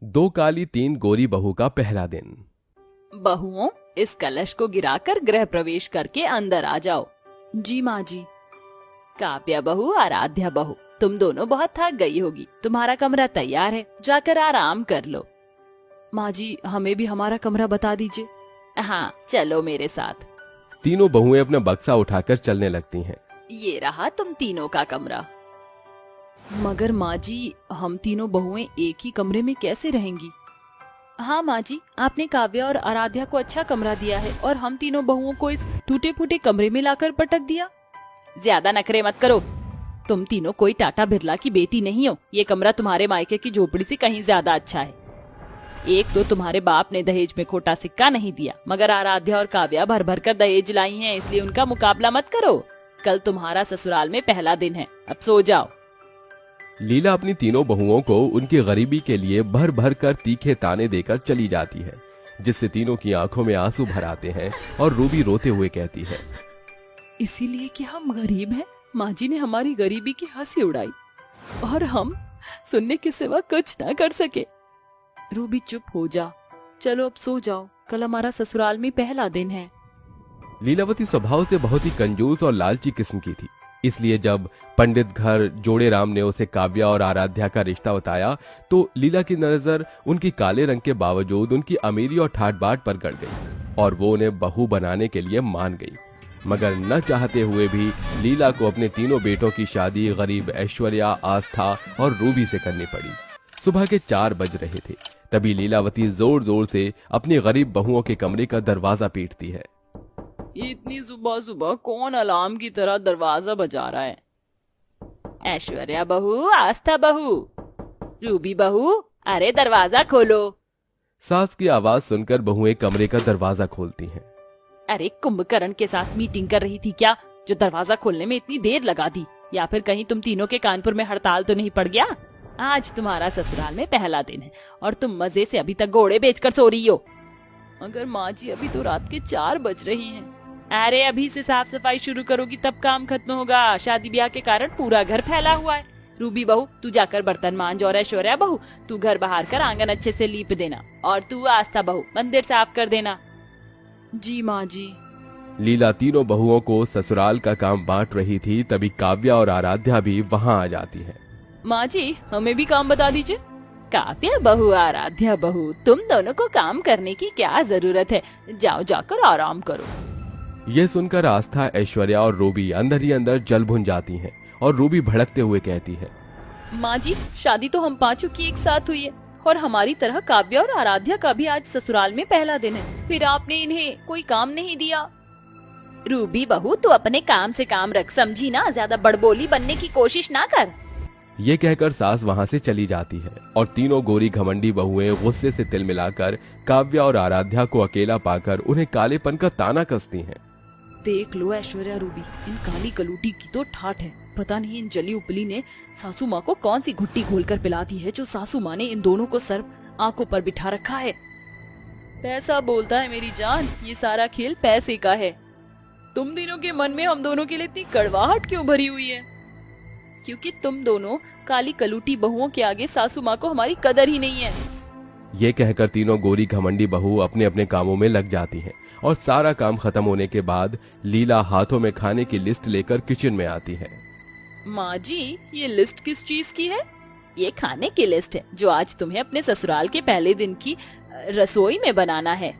दो काली तीन गोरी बहू का पहला दिन। बहुओं, इस कलश को गिराकर गृह प्रवेश करके अंदर आ जाओ। जी माँ जी। काव्या बहू, आराध्या बहू, तुम दोनों बहुत थक गई होगी, तुम्हारा कमरा तैयार है, जाकर आराम कर लो। माँ जी, हमें भी हमारा कमरा बता दीजिए। हाँ, चलो मेरे साथ। तीनों बहुएं अपना बक्सा उठाकर चलने लगती हैं। ये रहा तुम तीनों का कमरा। मगर माँ जी, हम तीनों बहुएं एक ही कमरे में कैसे रहेंगी? हाँ माँ जी, आपने काव्या और आराध्या को अच्छा कमरा दिया है और हम तीनों बहुओं को इस टूटे फूटे कमरे में लाकर पटक दिया। ज्यादा नखरे मत करो, तुम तीनों कोई टाटा बिरला की बेटी नहीं हो। ये कमरा तुम्हारे मायके की झोपड़ी से कहीं ज्यादा अच्छा है। एक तो तुम्हारे बाप ने दहेज में खोटा सिक्का नहीं दिया, मगर आराध्या और काव्या भर भर कर दहेज लाई हैं, इसलिए उनका मुकाबला मत करो। कल तुम्हारा ससुराल में पहला दिन है, अब सो जाओ। लीला अपनी तीनों बहुओं को उनकी गरीबी के लिए भर भर कर तीखे ताने देकर चली जाती है, जिससे तीनों की आंखों में आंसू भर आते हैं और रूबी रोते हुए कहती है, इसीलिए कि हम गरीब हैं, माँ जी ने हमारी गरीबी की हंसी उड़ाई और हम सुनने के सिवा कुछ न कर सके। रूबी चुप हो जा, चलो अब सो जाओ, कल हमारा ससुराल में पहला दिन है। लीलावती स्वभाव से बहुत ही कंजूस और लालची किस्म की थी, इसलिए जब पंडित घर जोड़े राम ने उसे काव्या और आराध्या का रिश्ता बताया तो लीला की नजर उनकी काले रंग के बावजूद उनकी अमीरी और ठाट बाट पर गड़ गई और वो उन्हें बहू बनाने के लिए मान गई। मगर न चाहते हुए भी लीला को अपने तीनों बेटों की शादी गरीब ऐश्वर्या, आस्था और रूबी से करनी पड़ी। सुबह के 4 बज रहे थे, तभी लीलावती जोर जोर से अपनी गरीब बहुओं के कमरे का दरवाजा पीटती है। इतनी सुबह सुबह कौन अलार्म की तरह दरवाजा बजा रहा है? ऐश्वर्या बहू, आस्था बहू, रूबी बहू, अरे दरवाजा खोलो। सास की आवाज सुनकर बहुएं कमरे का दरवाजा खोलती हैं। अरे कुंभकर्ण के साथ मीटिंग कर रही थी क्या, जो दरवाजा खोलने में इतनी देर लगा दी? या फिर कहीं तुम तीनों के कानपुर में हड़ताल तो नहीं पड़ गया? आज तुम्हारा ससुराल में पहला दिन है और तुम मजे से अभी तक घोड़े बेचकर सो रही हो। मगर माँ जी, अभी तो रात के 4 बज रहे हैं। अरे अभी से साफ सफाई शुरू करोगी तब काम खत्म होगा, शादी ब्याह के कारण पूरा घर फैला हुआ है। रूबी बहू, तू जाकर बर्तन मांज और ऐश्वर्या बहू, तू घर बाहर कर आंगन अच्छे से लीप देना और तू आस्था बहू मंदिर साफ कर देना। जी माँ जी। लीला तीनों बहुओं को ससुराल का काम बांट रही थी, तभी काव्या और आराध्या भी वहां आ जाती है। माँ जी, हमें भी काम बता दीजिए। काव्या बहू, आराध्या बहू, तुम दोनों को काम करने की क्या जरूरत है, जाओ जाकर आराम करो। ये सुनकर आस्था, ऐश्वर्या और रूबी अंदर ही अंदर जल भुन जाती हैं और रूबी भड़कते हुए कहती है, माँ जी, शादी तो हम पांचों की एक साथ हुई है और हमारी तरह काव्या और आराध्या का भी आज ससुराल में पहला दिन है, फिर आपने इन्हें कोई काम नहीं दिया। रूबी बहू, तू अपने काम से काम रख, समझी ना, ज्यादा बड़बोली बनने की कोशिश ना कर। ये कहकर सास वहां से चली जाती है और तीनों गोरी घमंडी बहुएं गुस्से से तिल मिलाकर काव्या और आराध्या को अकेला पाकर उन्हें कालेपन का ताना कसती हैं। देख लो ऐश्वर्या, रूबी, इन काली कलूटी की तो ठाठ है। पता नहीं इन जली उपली ने सासू माँ को कौन सी घुट्टी घोलकर पिलाती है, जो सासू माँ ने इन दोनों को सर आंखों पर बिठा रखा है। पैसा बोलता है मेरी जान, ये सारा खेल पैसे का है। तुम तीनों के मन में हम दोनों के लिए इतनी कड़वाहट क्यों भरी हुई है? क्योंकि तुम दोनों काली कलूटी बहुओं के आगे सासू माँ को हमारी कदर ही नहीं है। ये कहकर तीनों गोरी घमंडी बहू अपने अपने कामों में लग जाती हैं और सारा काम खत्म होने के बाद लीला हाथों में खाने की लिस्ट लेकर किचन में आती है। माँ जी, ये लिस्ट किस चीज की है? ये खाने की लिस्ट है जो आज तुम्हें अपने ससुराल के पहले दिन की रसोई में बनाना है।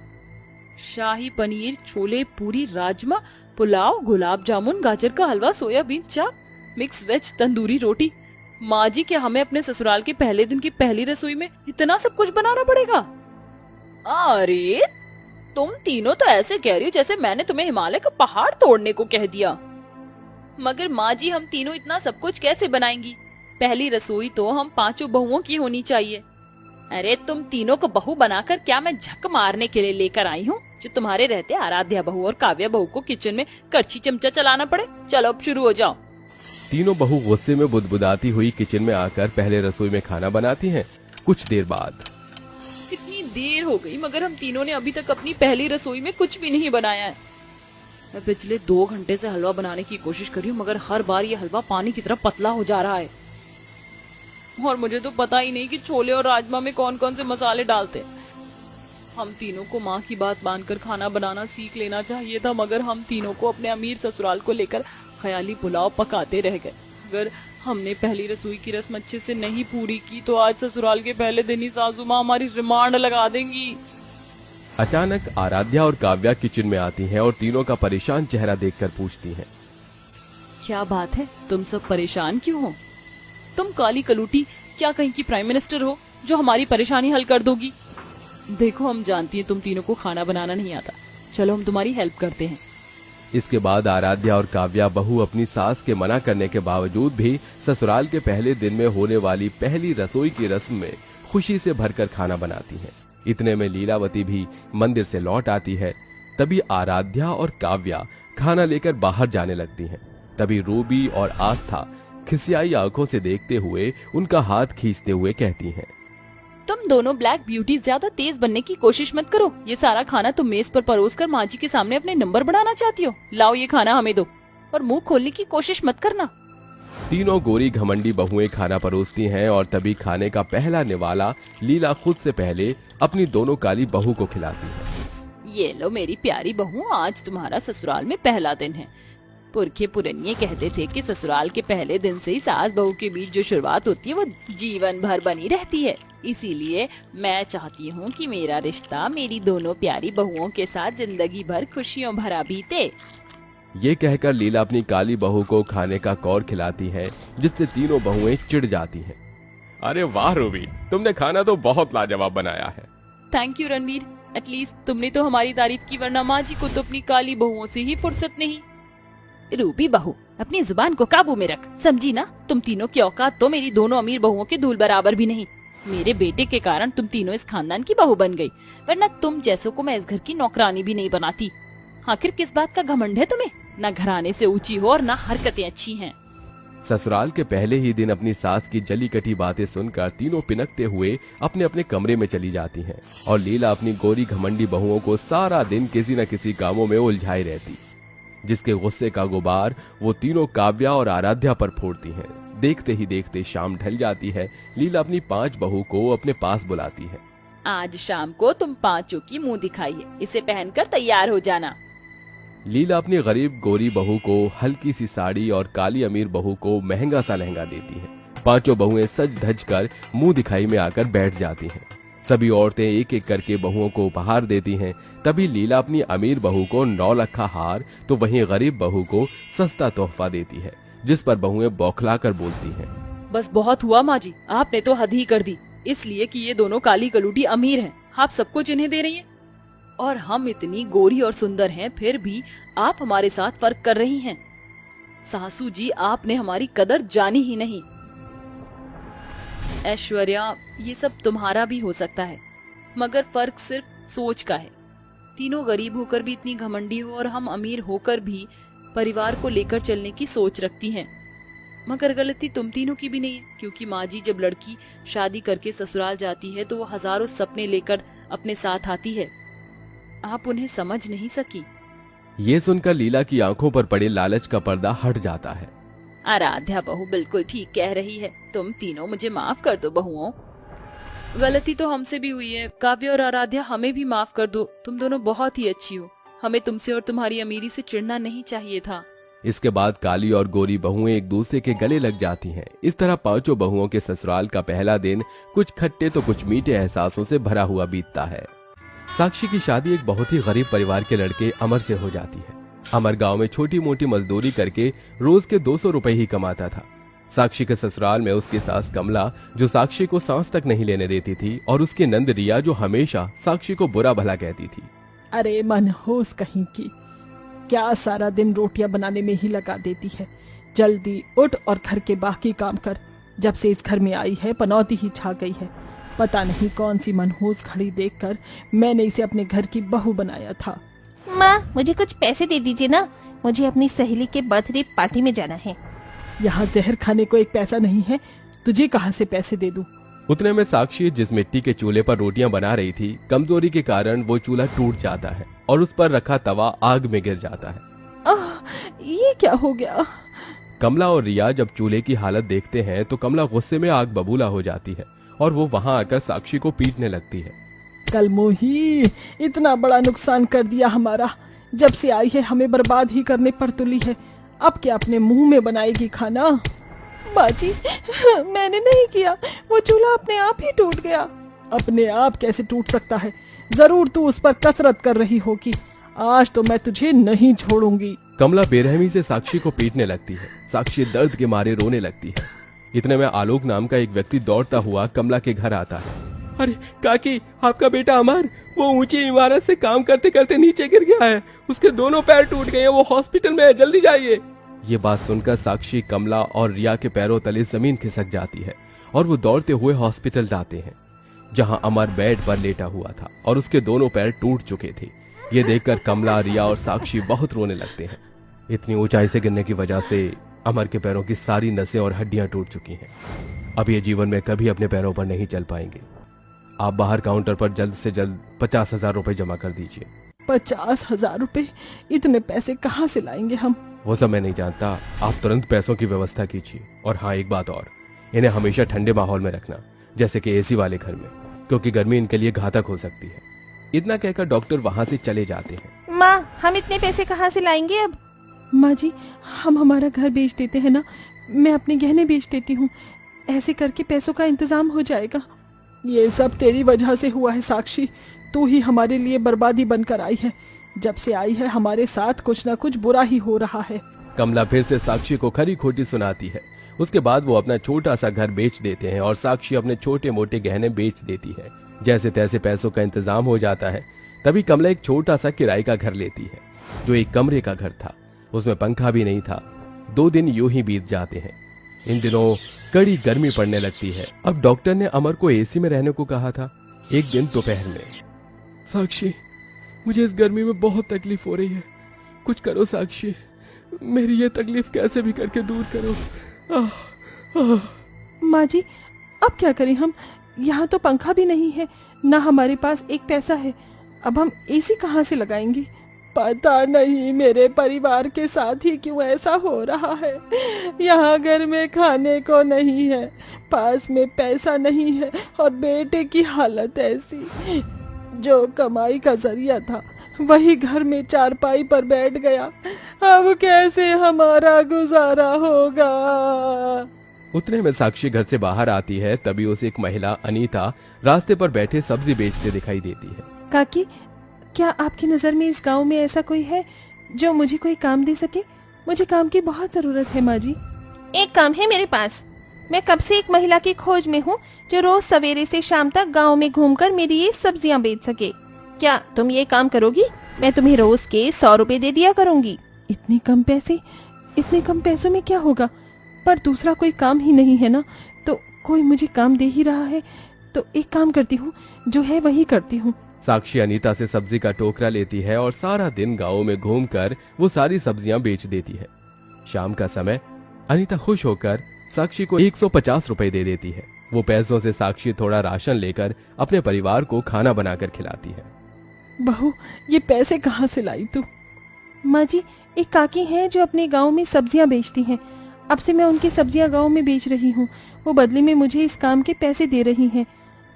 शाही पनीर, छोले, पूरी, राजमा, पुलाव, गुलाब जामुन, गाजर का हलवा, सोयाबीन चाप, मिक्स वेज, तंदूरी रोटी। माँ जी, क्या हमें अपने ससुराल के पहले दिन की पहली रसोई में इतना सब कुछ बनाना पड़ेगा? अरे तुम तीनों तो ऐसे कह रही हो जैसे मैंने तुम्हें हिमालय का पहाड़ तोड़ने को कह दिया। मगर माँ जी, हम तीनों इतना सब कुछ कैसे बनाएंगी? पहली रसोई तो हम पांचों बहुओं की होनी चाहिए। अरे तुम तीनों को बहू बनाकर क्या मैं झक मारने के लिए लेकर आई हूँ, जो तुम्हारे रहते आराध्या बहू और काव्या बहू को किचन में करछी चमचा चलाना पड़े? चलो अब शुरू हो जाओ। तीनों बहू गुस्से में बुदबुदाती हुई किचन में आकर पहले रसोई में खाना बनाती हैं। कुछ देर बाद, इतनी देर हो गई मगर हम तीनों ने अभी तक अपनी पहली रसोई में कुछ भी नहीं बनाया है। मैं पिछले 2 घंटे से हलवा बनाने की कोशिश कर रही हूँ, मगर हर बार ये हलवा पानी की तरह पतला हो जा रहा है। और मुझे तो पता ही नहीं कि छोले और राजमा में कौन कौन से मसाले डालते हैं। हम तीनों को माँ की बात मानकर खाना बनाना सीख लेना चाहिए था, मगर हम तीनों को अपने अमीर ससुराल को लेकर ख्याली पुलाव पकाते रह गए। अगर हमने पहली रसोई की रस्म अच्छे से नहीं पूरी की तो आज ससुराल के पहले दिन ही सासू माँ हमारी रिमांड लगा देंगी। अचानक आराध्या और काव्या किचन में आती हैं और तीनों का परेशान चेहरा देखकर पूछती हैं, क्या बात है, तुम सब परेशान क्यों हो? तुम काली कलूटी क्या कहीं की प्राइम मिनिस्टर हो जो हमारी परेशानी हल कर दोगी? देखो, हम जानती हैं तुम तीनों को खाना बनाना नहीं आता, चलो हम तुम्हारी हेल्प करते हैं। इसके बाद आराध्या और काव्या बहू अपनी सास के मना करने के बावजूद भी ससुराल के पहले दिन में होने वाली पहली रसोई की रस्म में खुशी से भरकर खाना बनाती हैं। इतने में लीलावती भी मंदिर से लौट आती है। तभी आराध्या और काव्या खाना लेकर बाहर जाने लगती हैं। तभी रूबी और आस्था खिसियाई आंखों से देखते हुए उनका हाथ खींचते हुए कहती हैं, तुम दोनों ब्लैक ब्यूटी ज्यादा तेज बनने की कोशिश मत करो। ये सारा खाना तुम मेज पर परोस कर माँ जी के सामने अपने नंबर बढ़ाना चाहती हो। लाओ ये खाना हमें दो और मुंह खोलने की कोशिश मत करना। तीनों गोरी घमंडी बहुएं खाना परोसती हैं और तभी खाने का पहला निवाला लीला खुद से पहले अपनी दोनों काली बहू को खिलाती है। ये लो मेरी प्यारी बहू, आज तुम्हारा ससुराल में पहला दिन है। पुरखे पुरनिये कहते थे कि ससुराल के पहले दिन से ही सास बहू के बीच जो शुरुआत होती है वो जीवन भर बनी रहती है। इसीलिए मैं चाहती हूँ कि मेरा रिश्ता मेरी दोनों प्यारी बहुओं के साथ जिंदगी भर खुशियों भरा बीते। ये कहकर लीला अपनी काली बहू को खाने का कौर खिलाती है, जिससे तीनों बहुएं चिढ़ जाती हैं। अरे वाह रूबी, तुमने खाना तो बहुत लाजवाब बनाया है। थैंक यू रणवीर, एटलीस्ट तुमने तो हमारी तारीफ की, वरना माँ जी को तो अपनी काली बहुओं से ही फुर्सत नहीं। रूबी बहू, अपनी जुबान को काबू में रख, समझी ना? तुम तीनों की औकात तो मेरी दोनों अमीर बहुओं के धूल बराबर भी नहीं। मेरे बेटे के कारण तुम तीनों इस खानदान की बहू बन गई, वरना तुम जैसों को मैं इस घर की नौकरानी भी नहीं बनाती। आखिर किस बात का घमंड है तुम्हें? ना घराने से ऊंची हो और ना हरकतें अच्छी हैं। ससुराल के पहले ही दिन अपनी सास की जली कटी बातें सुनकर तीनों पिनकते हुए अपने अपने कमरे में चली जाती हैं और लीला अपनी गोरी घमंडी बहुओं को सारा दिन किसी न किसी कामों में उलझाई रहती, जिसके गुस्से का गुबार वो तीनों काव्या और आराध्या पर फोड़ती हैं। देखते ही देखते शाम ढल जाती है। लीला अपनी 5 बहू को अपने पास बुलाती है। आज शाम को तुम पांचों की मुंह दिखाई है, इसे पहनकर तैयार हो जाना। लीला अपनी गरीब गोरी बहू को हल्की सी साड़ी और काली अमीर बहू को महंगा सा लहंगा देती है। 5 बहुएं सज धज कर मुंह दिखाई में आकर बैठ जाती हैं। सभी औरतें एक एक करके बहुओं को उपहार देती हैं। तभी लीला अपनी अमीर बहू को 9 लखा हार तो वहीं गरीब बहू को सस्ता तोहफा देती है, जिस पर बहुएं बौखला कर बोलती हैं, बस बहुत हुआ माँ जी, आपने तो हद ही कर दी। इसलिए कि ये दोनों काली कलूटी अमीर हैं, आप सबको जिन्हें दे रही हैं, और हम इतनी गोरी और सुंदर हैं, फिर भी आप हमारे साथ फर्क कर रही हैं। सासू जी, आपने हमारी कदर जानी ही नहीं। ऐश्वर्या, ये सब तुम्हारा भी हो सकता है, मगर फर्क सिर्फ सोच का है। तीनों गरीब होकर भी इतनी घमंडी हो और हम अमीर होकर भी परिवार को लेकर चलने की सोच रखती हैं। मगर गलती तुम तीनों की भी नहीं है, क्योंकि माँ जी जब लड़की शादी करके ससुराल जाती है तो वो हजारों सपने लेकर अपने साथ आती है। आप उन्हें समझ नहीं सकी। ये सुनकर लीला की आंखों पर पड़े लालच का पर्दा हट जाता है। आराध्या बहू बिल्कुल ठीक कह रही है, तुम तीनों मुझे माफ कर दो बहुओं। गलती तो हमसे भी हुई है, काव्य और आराध्या हमें भी माफ कर दो। तुम दोनों बहुत ही अच्छी हो, हमें तुमसे और तुम्हारी अमीरी से चिढ़ना नहीं चाहिए था। इसके बाद काली और गोरी बहुएं एक दूसरे के गले लग जाती हैं। इस तरह 5 बहुओं के ससुराल का पहला दिन कुछ खट्टे तो कुछ मीठे एहसासों से भरा हुआ बीतता है। साक्षी की शादी एक बहुत ही गरीब परिवार के लड़के अमर से हो जाती है। अमर गांव में छोटी मोटी मजदूरी करके रोज के 200 रुपए ही कमाता था। साक्षी के ससुराल में उसकी सास कमला, जो साक्षी को सांस तक नहीं लेने देती थी, और उसकी नंद रिया, जो हमेशा साक्षी को बुरा भला कहती थी। अरे मनहूस कहीं की, क्या सारा दिन रोटियां बनाने में ही लगा देती है। जल्दी उठ और घर के बाकी काम कर। जब से इस घर में आई है पनौती ही छा गई है। पता नहीं कौन सी मनहूस घड़ी देखकर मैंने इसे अपने घर की बहू बनाया था। माँ, मुझे कुछ पैसे दे दीजिए ना, मुझे अपनी सहेली के बर्थडे पार्टी में जाना है। यहाँ जहर खाने को एक पैसा नहीं है, तुझे कहाँ से पैसे दे दूँ? उतने में साक्षी जिस मिट्टी के चूल्हे पर रोटियां बना रही थी, कमजोरी के कारण वो चूल्हा टूट जाता है और उस पर रखा तवा आग में गिर जाता है। ये क्या हो गया? कमला और रिया जब चूल्हे की हालत देखते हैं तो कमला गुस्से में आग बबूला हो जाती है और वो वहां आकर साक्षी को पीटने लगती है। कल मोही इतना बड़ा नुकसान कर दिया हमारा, जब से आई है हमें बर्बाद ही करने पर तुली है। अब क्या अपने मुंह में बनाएगी खाना? बाजी मैंने नहीं किया, वो चूल्हा अपने आप ही टूट गया। अपने आप कैसे टूट सकता है? जरूर तू उस पर कसरत कर रही होगी। आज तो मैं तुझे नहीं छोड़ूंगी। कमला बेरहमी से साक्षी को पीटने लगती है। साक्षी दर्द के मारे रोने लगती है। इतने में आलोक नाम का एक व्यक्ति दौड़ता हुआ कमला के घर आता है। अरे काकी, आपका बेटा अमर वो ऊंची इमारत से काम करते करते नीचे गिर गया है, उसके दोनों पैर टूट गए हैं, वो हॉस्पिटल में है, जल्दी जाइए। ये बात सुनकर साक्षी, कमला और रिया के पैरों तले जमीन खिसक जाती है और वो दौड़ते हुए हॉस्पिटल जाते हैं, जहां अमर बेड पर लेटा हुआ था और उसके दोनों पैर टूट चुके थे। ये देखकर कमला, रिया और साक्षी बहुत रोने लगते हैं। इतनी ऊंचाई से गिरने की वजह से अमर के पैरों की सारी नसें और हड्डियां टूट चुकी हैं। अब ये जीवन में कभी अपने पैरों पर नहीं चल पाएंगे। आप बाहर काउंटर पर जल्द से जल्द 50,000 रुपए जमा कर दीजिए। 50,000 रुपए? इतने पैसे कहाँ से लाएंगे हम? वो सब मैं नहीं जानता, आप तुरंत पैसों की व्यवस्था कीजिए। और हाँ, एक बात और, इन्हें हमेशा ठंडे माहौल में रखना, जैसे कि एसी वाले घर में, क्योंकि गर्मी इनके लिए घातक हो सकती है। इतना कहकर डॉक्टर वहाँ से चले जाते हैं। माँ, हम इतने पैसे कहाँ से लाएंगे अब? माँ जी, हम हमारा घर बेच देते हैं ना, मैं अपने गहने बेच देती हूँ, ऐसे करके पैसों का इंतजाम हो जाएगा। ये सब तेरी वजह से हुआ है साक्षी, तू ही हमारे लिए बर्बादी बनकर आई है। जब से आई है हमारे साथ कुछ न कुछ बुरा ही हो रहा है। कमला फिर से साक्षी को खरी खोटी सुनाती है। उसके बाद वो अपना छोटा सा घर बेच देते हैं और साक्षी अपने छोटे मोटे गहने बेच देती है। जैसे तैसे पैसों का इंतजाम हो जाता है। तभी कमला एक छोटा सा किराए का घर लेती है, जो एक कमरे का घर था, उसमें पंखा भी नहीं था। 2 दिन यूं ही बीत जाते हैं। इन दिनों कड़ी गर्मी पड़ने लगती है। अब डॉक्टर ने अमर को एसी में रहने को कहा था। एक दिन दोपहर में, साक्षी, मुझे इस गर्मी में बहुत तकलीफ हो रही है, कुछ करो साक्षी, मेरी ये तकलीफ कैसे भी करके दूर करो। माँ जी, अब क्या करें हम? यहाँ तो पंखा भी नहीं है, ना हमारे पास एक पैसा है। अब हम एसी कहाँ से लगाएंगे? पता नहीं मेरे परिवार के साथ ही क्यों ऐसा हो रहा है। यहाँ घर में खाने को नहीं है, पास में पैसा नहीं है और बेटे की हालत ऐसी। जो कमाई का जरिया था वही घर में चारपाई पर बैठ गया। अब कैसे हमारा गुजारा होगा? उतने में साक्षी घर से बाहर आती है। तभी उसे एक महिला अनीता रास्ते पर बैठे सब्जी बेचते दिखाई देती है। काकी, क्या आपकी नजर में इस गांव में ऐसा कोई है जो मुझे कोई काम दे सके? मुझे काम की बहुत जरूरत है माँ जी। एक काम है मेरे पास। मैं कब से एक महिला की खोज में हूँ जो रोज सवेरे से शाम तक गांव में घूमकर मेरी ये सब्जियां बेच सके। क्या तुम ये काम करोगी? मैं तुम्हें रोज के 100 रुपए दे दिया करूंगी। इतने कम पैसे? इतने कम पैसों में क्या होगा? पर दूसरा कोई काम ही नहीं है ना, तो कोई मुझे काम दे ही रहा है, तो एक काम करती हूँ, जो है वही करती हूँ। साक्षी अनीता से सब्जी का टोकरा लेती है और सारा दिन गांव में घूमकर वो सारी सब्जियां बेच देती है। शाम का समय अनीता खुश होकर साक्षी को 150 रुपए दे देती है। वो पैसों से साक्षी थोड़ा राशन लेकर अपने परिवार को खाना बनाकर खिलाती है। बहू, ये पैसे कहाँ से लाई तू? माँ जी, एक काकी है जो अपने गांव में सब्जियां बेचती हैं। अब से मैं उनकी सब्जियां गांव में बेच रही हूँ। वो बदले में मुझे इस काम के पैसे दे रही हैं।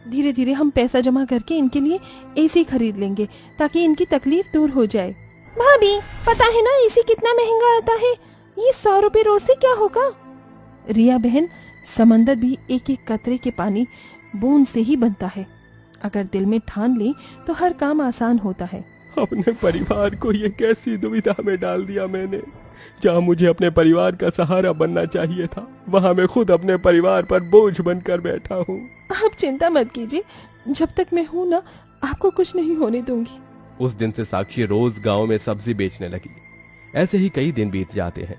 धीरे धीरे हम पैसा जमा करके इनके लिए एसी खरीद लेंगे ताकि इनकी तकलीफ दूर हो जाए। भाभी, पता है ना एसी कितना महंगा आता है? ये 100 रुपए रोज से क्या होगा? रिया बहन, समंदर भी एक एक कतरे के पानी बूंद से ही बनता है। अगर दिल में ठान ले तो हर काम आसान होता है। अपने परिवार को ये कैसी दुविधा में डाल दिया मैंने। जहाँ मुझे अपने परिवार का सहारा बनना चाहिए था, वहाँ मैं खुद अपने परिवार पर बोझ बनकर बैठा हूँ। आप चिंता मत कीजिए, जब तक मैं हूँ ना, आपको कुछ नहीं होने दूंगी। उस दिन से साक्षी रोज गांव में सब्जी बेचने लगी। ऐसे ही कई दिन बीत जाते हैं।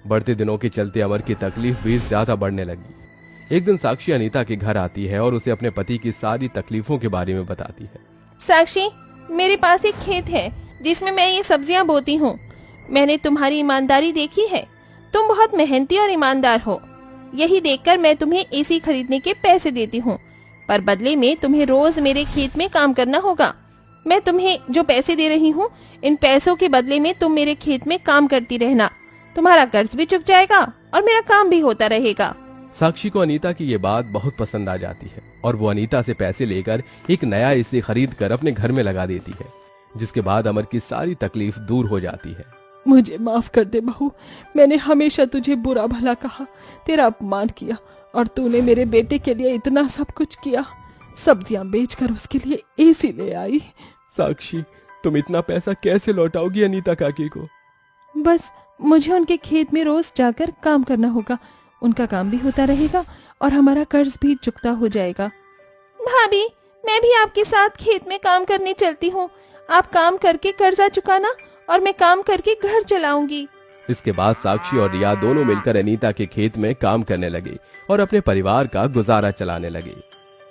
बढ़ते दिनों के चलते अमर की तकलीफ भी ज्यादा बढ़ने लगी। एक दिन साक्षी अनीता के घर आती है और उसे अपने पति की सारी तकलीफों के बारे में बताती है। साक्षी, मेरे पास एक खेत है जिसमें मैं ये सब्जियां बोती हूँ। मैंने तुम्हारी ईमानदारी देखी है। तुम बहुत मेहनती और ईमानदार हो। यही देखकर मैं तुम्हें एसी खरीदने के पैसे देती हूँ, पर बदले में तुम्हें रोज मेरे खेत में काम करना होगा। मैं तुम्हें जो पैसे दे रही हूँ, इन पैसों के बदले में तुम मेरे खेत में काम करती रहना। तुम्हारा कर्ज भी चुक जाएगा और मेरा काम भी होता रहेगा। साक्षी को अनीता की ये बात बहुत पसंद आ जाती है और वो अनीता से पैसे लेकर एक नया एसी खरीद कर अपने घर में लगा देती है, जिसके बाद अमर की सारी तकलीफ दूर हो जाती है। मुझे माफ कर दे बहू, मैंने हमेशा तुझे बुरा भला कहा, तेरा अपमान किया और तूने मेरे बेटे के लिए इतना सब कुछ किया। सब्जियां बेचकर उसके लिए एसी ले आई। साक्षी, तुम इतना पैसा कैसे लौटाओगी अनीता काकी को? बस मुझे उनके खेत में रोज जाकर काम करना होगा, उनका काम भी होता रहेगा और हमारा कर्ज भी चुकता हो जाएगा। भाभी, मैं भी आपके साथ खेत में काम करने चलती हूँ। आप काम करके कर्जा चुकाना और मैं काम करके घर चलाऊंगी। इसके बाद साक्षी और रिया दोनों मिलकर अनीता के खेत में काम करने लगे और अपने परिवार का गुजारा चलाने लगे।